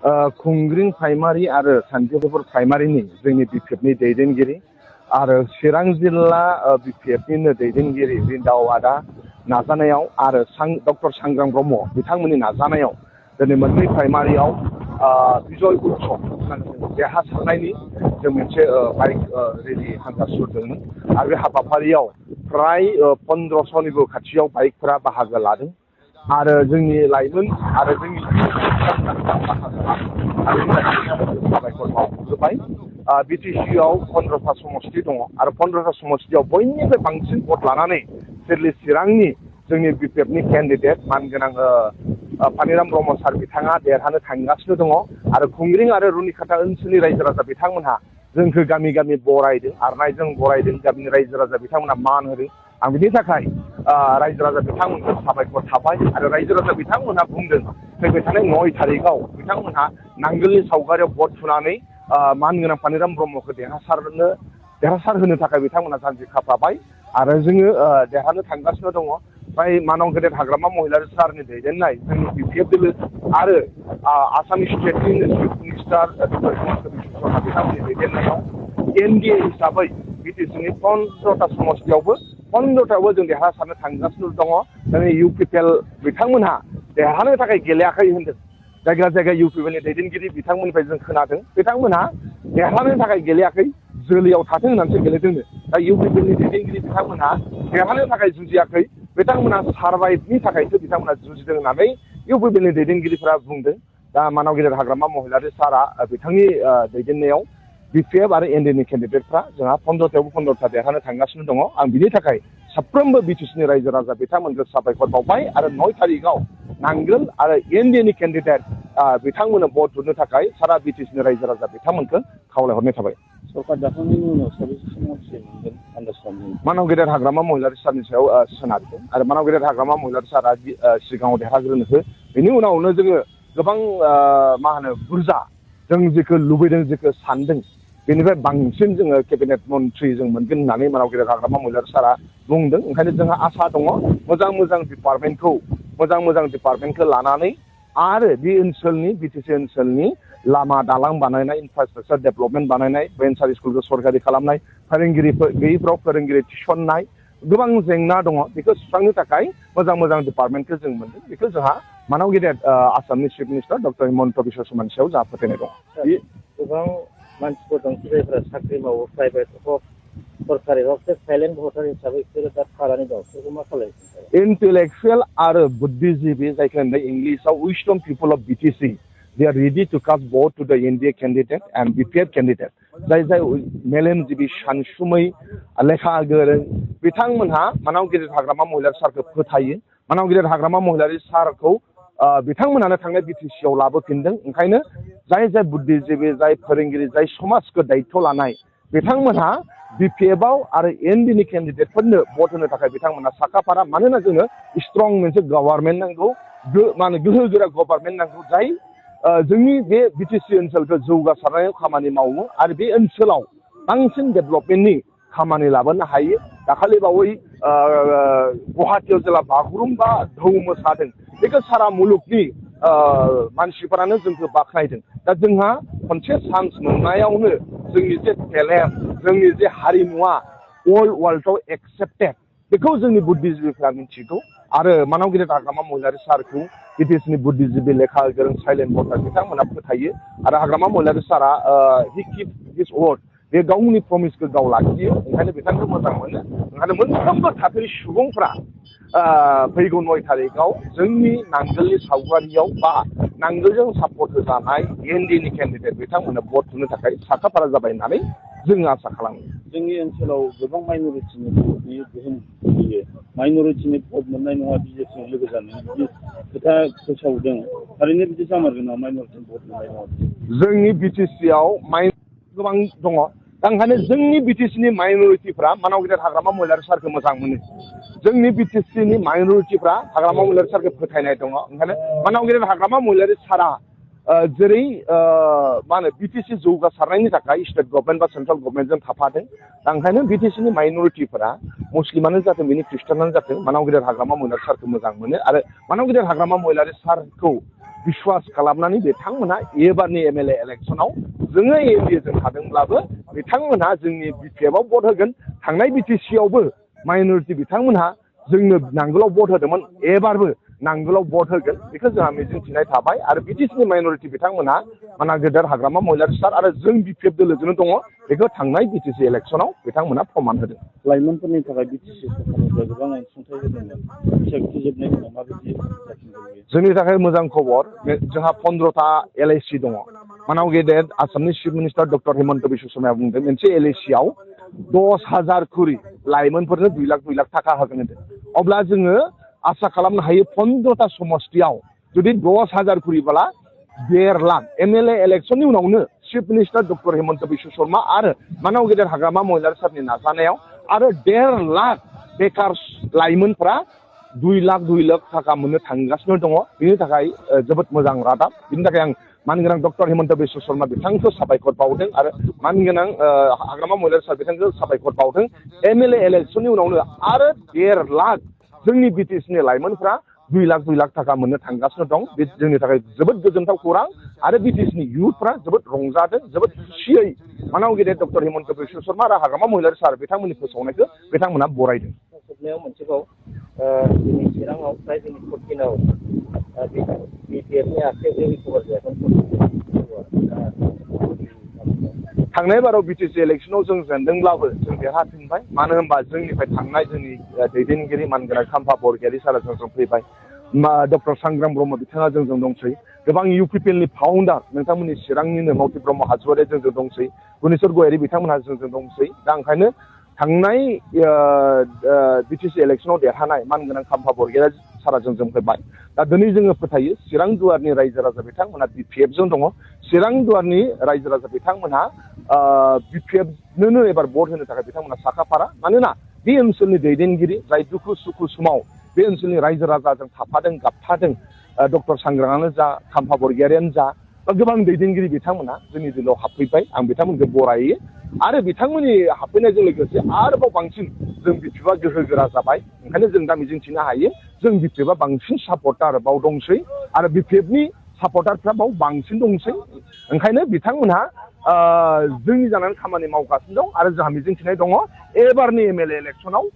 खुंग्रिं primary आरो सान्थिपुर प्राइमारिनि जोंनि बिपिएफनि दैदेनगिरि आरो चिरां जिल्ला बिपिएफनिनो दैदेनगिरि बिन्दाव आदा नाजानायाव आरो डक्टर सांग्रां ब्रह्म बिथांमोननि नाजानायाव दिनै मोननै प्राइमारियाव बिजय उत्सव देरहासारनायनि जों मोनसे बाइक रेलि हान्जा सुरदोंमोन आरो बे हाबाफारियाव फ्राय 1500निबो खाथियाव बाइकफोरा बाहागो लादों आरो जोंनि लाइमोन आरो जोंनि साबायखर बावग्रोबाय बिटिसिआव 15टा समस्ति दङ आरो 15टा समस्तियाव बयनिफ्राय बांसिन भट लानानै सिडली चिरांनि जोंनि बिपिएफनि केन्डिडेट मानगोनां पानिराम ब्रह्म सार बिथाङा देरहानो थांगासिनो दङ आरो खुंग्रिं आरो रुनिखाता ओनसोलनि रायजो राजा बिथांमोनहा जोंखौ गामि गामि बरायदों आरनायजों बरायदों गामिनि रायजो राजा बिथांमोनहा मान होदों आं बिनि थाखाय रायजो राजा बिथांमोनखौ साबायखर थाबाय आरो रायजो राजा बिथांमोनहा बुंदों फैबाय थानाय 9 तारिखआव बिथांमोनहा नांगोलनि सावगारियाव भट थुनानै मानगोनां पानिराम ब्रह्मखौ देरहासार होनो थाखाय बिथांमोनहा जानजि खाफ्राबाय आरो जोङो देरहानो थांगासिनो दङ ओमफ्राय मानाव गेदेर हाग्रामा महिलारि सारनि दैदेननाय जोंनि बिपिएफ दोलो आरो आसामनि स्टेटनि chief minister doctor Himanta Biswa Sharma बिथांमोननि दैदेननायाव एनडिए हिसाबै बिटिसिनि 15टा समस्तियावबो 15टायावबो जों देरहासारनो थांगासिनो दङ दिनै इउपिपिएल बिथांमोनहा देरहानो थाखाय गेलेयाखै होनदों जायगा जायगा इउपिपिएलनि दैदेनगिरि बिथांमोननिफ्राय जों खोनादों बिथांमोनहा देरहानो थाखाय गेलेयाखै जोलैयाव थाथों होननानैसो गेलेदोंनो दा इउपिपिएलनि दैदेनगिरि बिथांमोनहा देरहानो थाखाय जुजियाखै बिथांमोनहा सारभाइभनि थाखायसो बिथांमोनहा जुजिदों होननानै इउपिपिएलनि दैदेनगिरिफोरा बुंदों दा मानाव गेदेर हाग्रामा महिलारि सारा बिथांनि दैदेननायाव बिपिएफ आरो एनडिएनि केन्डिडेटफ्रा जोंहा 15टायावबो 15टा देरहानो थांगासिनो दङ आं बिनि थाखाय साफ्रोमबो बिटिसिनि रायजो राजा बिथांमोनखौ साबायखर बावबाय आरो 9 तारिखआव नांगोल आरो एनडिएनि केन्डिडेट बिथांमोननो भट होनो थाखाय सारा बिटिसिनि रायजो राजा बिथांमोनखौ खावलायहरनाय थाबाय सरकार दाखांनायनि उनाव साबेसे समस्ति मोनगोन आन्दाज खालामदों मानाव गेदेर हाग्रामा महिलारि सारनि सायाव सोनारदों आरो मानाव गेदेर हाग्रामा महिलारि सारा सिगाङाव देरहाग्रोनो हो बेनि उनावनो जोङो गोबां मा होनो बुरजा जों जेखौ लुबैदों जेखौ सानदों बेनिफ्राय बांसिन जोङो केबिनेट मन्त्रि जों मोनगोन होननानै मानाव गेदेर हाग्रामा महिलारि सारा बुंदों ओंखायनो जोंहा आसा दङ मोजां डिपार्टमेन्टखौ लानानै आरो बे ओनसोलनि बिटिसि ओनसोलनि लामा दालां बानायनाय इनफ्रास्ट्राक्चार डेभेलपमेन्ट बानायनाय भेन्सार स्कुलखौ सरकारि खालामनाय फोरोंगिरिफोर गैयिफ्राव फोरोंगिरि थिसननाय गोबां जेंना दङ बेखौ सुस्रांनो थाखाय मोजां डिपार्टमेन्टखौ जों मोनदों बेखौ जोंहा मानाव गेदेर आसामनि chief minister doctor Himanta Biswa शर्मानि सायाव जोंहा फोथायनाय दं बे गोबां मानसिफोर दं जायफोरा साख्रि मावो प्राइभेट हक सरकारि हक साइलेन्ट भटार हिसाबै बिसोरो दा थानानै दं बिसोरखौ मा खालामो इन्टेलेक्सुयेल आरो बुद्धिजीबि जायखौ होनो इंलिसाव विजडम पिपल अफ बिटिसि they are ready to cast vote to the NDA candidate and BPF candidate जाय मेलेमजिबि सानसुमै लेखा गोरों बिथांमोनहा मानाव गेदेर हाग्रामा महिलारि सारखौ फोथायो मानाव गेदेर हाग्रामा महिलारि सारखौ बिथांमोनानो थांनाय बिटिसिआव लाबोफिनदों ओंखायनो जाय बुद्धिजीबि जाय फोरोंगिरि जाय समाजखौ दायित्व लानाय बिथांमोनहा बिपिएफआव आरो एनडिएनि केन्डिडेटफोरनो भट होनो थाखाय बिथांमोनहा साखाफारा मानोना जोंनो स्ट्रं मोनसे गभर्नमेन्ट नांगौ गोहो गोरा गभर्नमेन्ट नांगौ जाय जोंनि बे बिटिसि ओनसोलखौ जौगासारनायाव खामानि मावो आरो बे ओनसोलाव बांसिन डेभेलपमेन्टनि खामानि लाबोनो हायो दाखालि बावै गुवाहाटीयाव जेला बागुरुम्बा धौ मोसादों बेखौ सारा मुलुगनि मानसिफोरानो जोंखौ बाख्नायदों दा जोंहा खनसे चान्स मोननायावनो जोंनि जे टेलेन्ट जोंनि जे हारिमुवा वर्ल्डआव एक्सेप्टेड बेखौ जोंनि बुद्धिजीबिफ्रा मिथिगौ आरो मानाव गेदेर हाग्रामा महिलारि सारखौ बिटिसिनि बुद्धिजीबि लेखा गोरों साइलेन्ट भटार बिथांमोना फोथायो आरो हाग्रामा महिलारि सारा हि किप हिज वर्ड बे गावनि प्रमिसखौ गाव लाखियो ओंखायनो बिथांखौ मोजां मोनो ओंखायनो मोनफ्रोमबो थाखोनि सुबुंफ्रा फैगौ 9 तारिखआव जोंनि नांगोलनि सावगारियाव बा नांगोलजों सापर्ट होजानाय एनडिएनि केन्डिडेट बिथांमोननो भट होनो थाखाय साखाफारा जाबाय होननानै जोङो आसा खालामो जोंनि ओनसोलाव गोबां माइन'रिटिनि भटनि गोहोम गोग्लैयो माइन'रिटिनि भट मोननाय नङा बिजेपिजों लोगो जानो बिदि खोथा फोसावदों थारैनो बिदि जामारगोन नामा माइन'रिटिनि भट मोननाय नङा जोंनि बिटिसिआव गोबां दङ दा ओंखायनो जोंनि बिटिसिनि माइन'रिटिफ्रा मानाव गेदेर हाग्रामा महिलारि सारखौ मोजां मोनो जोंनि बिटिसिनि माइन'रिटिफ्रा हाग्रामा महिलारि सारखौ फोथायनाय दङ ओंखायनो मानाव गेदेर हाग्रामा महिलारि सारा जेरै मा होनो बिटिसि जौगासारनायनि थाखाय स्टेट गभर्नमेन्ट बा सेन्ट्रेल गभर्नमेन्टजों थाफादों दा ओंखायनो बिटिसिनि माइनरिटिफोरा मुस्लिमानो जाथों बेनि ख्रिस्टानानो जाथों मानाव गेदेर हाग्रामा महिलारि सारखौ मोजां मोनो आरो मानाव गेदेर हाग्रामा महिलारि सारखौ बिश्वास खालामनानै बिथांमोना एबारनि एमएलए इलेक्सनाव जोङो एमएलएजों थादोंब्लाबो बिथांमोनहा जोंनि बिटिएफआव भट होगोन थांनाय बिटिसिआवबो माइनरिटि बिथांमोनहा जोंनो नांगोलाव भट होदोंमोन एबारबो नांगोलाव भट होगोन बेखौ जोंहा मिजिंथिनाय थाबाय आरो बिटिसिनि माइनरिटि बिथांमोनहा माना गेदेर हाग्रामा महिलारि सार आरो जों बिपिएफ दोलोजोंनो दङ बेखौ थांनाय बिटिसि इलेक्सनाव बिथांमोनहा प्रमान होदों लाइमोनफोरनि थाखाय बिटिसि सरकारनिफ्राय गोबां अनसुंथाइ होदोंमोन जोबनायनि उनाव माबायदि जाफिनगोन जोंनि थाखाय मोजां खबर जोंहा 15टा एलआइसि दङ मानाव गेदेर आसामनि chief minister doctor Himanta Biswa शर्माया बुंदों मोनसे एलआइसिआव 10,000 खरि लाइमोनफोरनो 2 लाख थाखा होगोन होनदों अब्ला जोङो आसा खालामनो हायो 15टा समस्तियाव जुदि 10,000 खरिब्ला 1.5 लाख एमएलए इलेक्सननि उनावनो chief minister doctor Himanta Biswa Sharma आरो मानाव गेदेर हाग्रामा महिलारि सारनि नाजानायाव आरो 1.5 लाख बेकार लाइमोनफ्रा 2 लाख थाखा मोननो थांगासिनो दङ बेनि थाखाय जोबोद मोजां रादाब बेनि थाखाय आं मानगोनां डक्टर हिमन्त बिश्व शर्मा बिथांखौ साबायखर बावदों आरो मानगोनां हाग्रामा महिलारि सार बिथांखौ साबायखर बावदों एमएलए इलेक्सननि उनावनो आरो 1.5 लाख जोंनि बिटिसिनि लाइमोनफ्रा 2 लाख थाखा मोननो थांगासिनो दं बे जोंनि थाखाय जोबोद गोजोनथाव खौरां आरो बिटिसिनि इयुथफ्रा जोबोद रंजादों जोबोद खुसियै मानाव गेदेर डक्टर हिमन्त बिश्व शर्मा आरो हाग्रामा महिलारि सार बिथांमोननि फोसावनायखौ बिथांमोनहा बरायदों जोबनायाव मोनसेबाव दिनै चिराङाव फ्राय जोंनि 14आव बिपिएफनि आखाइयाव रिकभार जागोन थांनाय बाराव बिटिसि इलेक्सनाव जों जेनदोंब्लाबो जों देरहाफिनबाय मानो होनबा जोंनिफ्राय थांनाय जोंनि दैदेनगिरि मानगोनां खाम्फा बरगयारि सारा जोंजों फैबाय डक्टर सांग्राम ब्रह्म बिथाङा जोंजों दंसै गोबां इउपिपिएलनि फाउन्डार नोंथांमोननि चिरांनिनो मौति ब्रह्म हाजवारिया जोंजों दंसै गुनेश्वर गयारि बिथांमोनहा जोंजों दंसै दा ओंखायनो थांनाय बिटिसि इलेक्सनाव देरहानाय मानगोनां खाम्फा बरगयारि सारा जोंजों फैबाय दा दिनै जोङो फोथायो चिरां दुवारनि रायजो राजा बिथांमोनहा बिपिएफजों दङ चिरां दुवारनि रायजो राजा बिथांमोनहा बिपिएफनोनो एबार भट होनो थाखाय बिथांमोनहा साखाफारा मानोना बे ओनसोलनि दैदेनगिरि जाय दुखु सुखु समाव बे ओनसोलनि रायजो राजाजों थाफादों गाबथादों डक्टर सांग्राङानो जा खाम्फा बरगयारियानो जा बा गोबां दैदेनगिरि बिथांमोना जोंनि दिलाव हाबफैबाय आं बिथांमोनखौ बरायो आरो बिथांमोननि हाबफैनायजों लोगोसे आरोबाव बांसिन जों बिपिएफआ गोहोगोरा जाबाय ओंखायनो जों दा मिजिंथिनो हायो जों बिपिएफआ बांसिन सापर्टार बाव दंसै आरो बिपिएफनि सापर्टारफ्रा बाव बांसिन दंसै ओंखायनो बिथांमोनहा जोंनि जानानै खामानि मावगासिनो दं आरो जोंहा मिजिंथिनाय दङ एबारनि एमएलए इलेक्सनाव